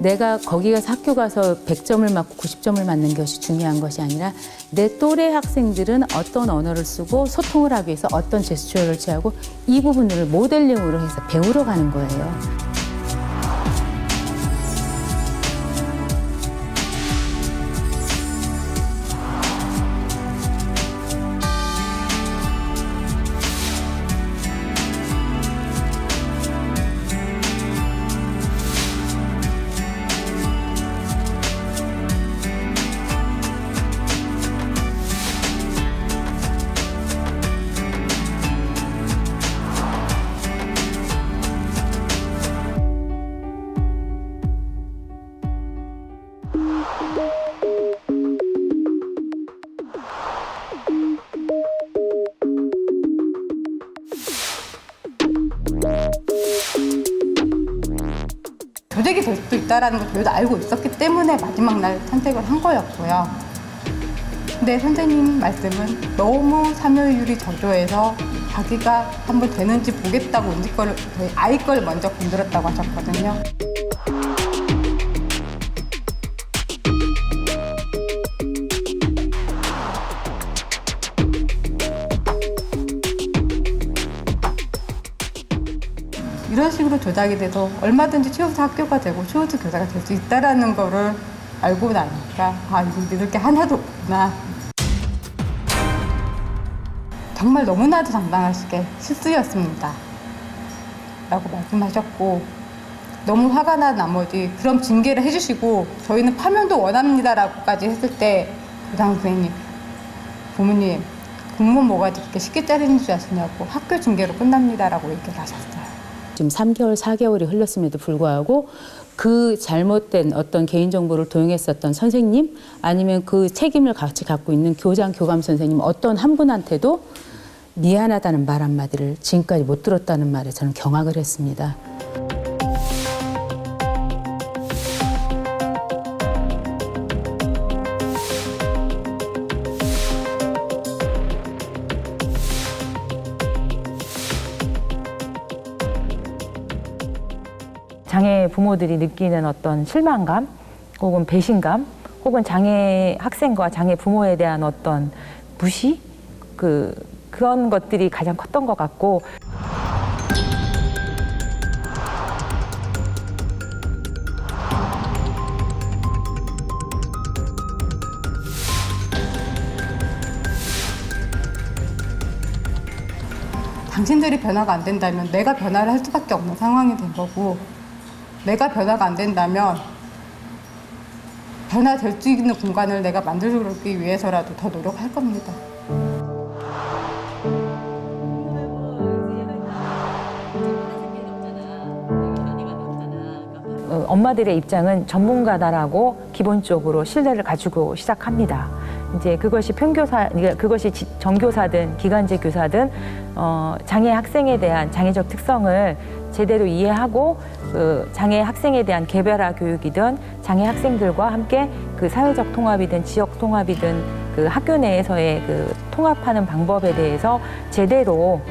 내가 거기 가서 학교 가서 100점을 맞고 90점을 맞는 것이 중요한 것이 아니라 내 또래 학생들은 어떤 언어를 쓰고 소통을 하기 위해서 어떤 제스처를 취하고 이 부분을 모델링으로 해서 배우러 가는 거예요. 조직이 될 수도 있다는 걸 저희도 알고 있었기 때문에 마지막 날 선택을 한 거였고요. 근데 선생님 말씀은 너무 참여율이 저조해서 자기가 한번 되는지 보겠다고 우리 거를, 저희 아이 걸 먼저 건드렸다고 하셨거든요. 이런 식으로 조작이 돼서 얼마든지 최우수 학교가 되고 최우수 교사가 될 수 있다는 거를 알고 나니까 아, 이거 믿을 게 하나도 없구나. 정말 너무나도 당당하시게 실수였습니다 라고 말씀하셨고, 너무 화가 난 나머지 그럼 징계를 해주시고 저희는 파면도 원합니다 라고까지 했을 때 교장 선생님, 부모님 공무원 뭐가 그렇게 쉽게 자르는 줄 아시냐고, 학교 징계로 끝납니다 라고 얘기를 하셨어요. 지금 3개월, 4개월이 흘렀음에도 불구하고 그 잘못된 어떤 개인정보를 도용했었던 선생님 아니면 그 책임을 같이 갖고 있는 교장, 교감 선생님 어떤 한 분한테도 미안하다는 말 한마디를 지금까지 못 들었다는 말에 저는 경악을 했습니다. 장애 부모들이 느끼는 어떤 실망감 혹은 배신감 혹은 장애 학생과 장애 부모에 대한 어떤 무시 그런 것들이 가장 컸던 것 같고, 당신들이 변화가 안 된다면 내가 변화를 할 수밖에 없는 상황이 된 거고, 내가 변화가 안 된다면 변화될 수 있는 공간을 내가 만들기 위해서라도 더 노력할 겁니다. 엄마들의 입장은 전문가다라고 기본적으로 신뢰를 가지고 시작합니다. 이제 그것이 그것이 정교사든 기간제 교사든 장애 학생에 대한 장애적 특성을 제대로 이해하고 장애 학생에 대한 개별화 교육이든 장애 학생들과 함께 그 사회적 통합이든 지역 통합이든 그 학교 내에서의 그 통합하는 방법에 대해서 제대로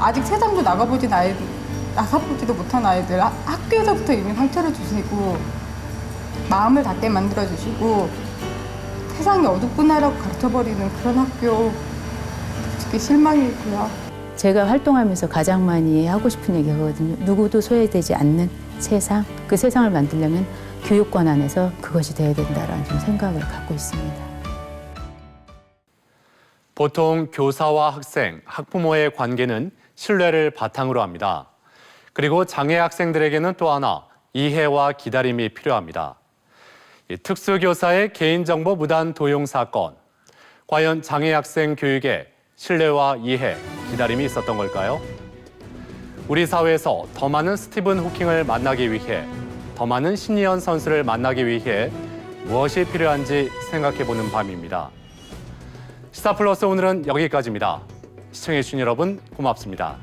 아직 세상도 나가보지도 못한 아이들 학교에서부터 이미 상처를 주시고 마음을 닫게 만들어주시고 세상이 어둡구나라고 가르쳐버리는 그런 학교, 솔직히 실망이고요. 제가 활동하면서 가장 많이 하고 싶은 얘기가 거든요. 누구도 소외되지 않는 세상, 그 세상을 만들려면 교육권 안에서 그것이 돼야 된다라는 좀 생각을 갖고 있습니다. 보통 교사와 학생, 학부모의 관계는 신뢰를 바탕으로 합니다. 그리고 장애 학생들에게는 또 하나 이해와 기다림이 필요합니다. 특수교사의 개인정보 무단 도용 사건. 과연 장애 학생 교육에 신뢰와 이해, 기다림이 있었던 걸까요? 우리 사회에서 더 많은 스티븐 호킹을 만나기 위해, 더 많은 신이현 선수를 만나기 위해 무엇이 필요한지 생각해보는 밤입니다. 시사플러스 오늘은 여기까지입니다. 시청해주신 여러분 고맙습니다.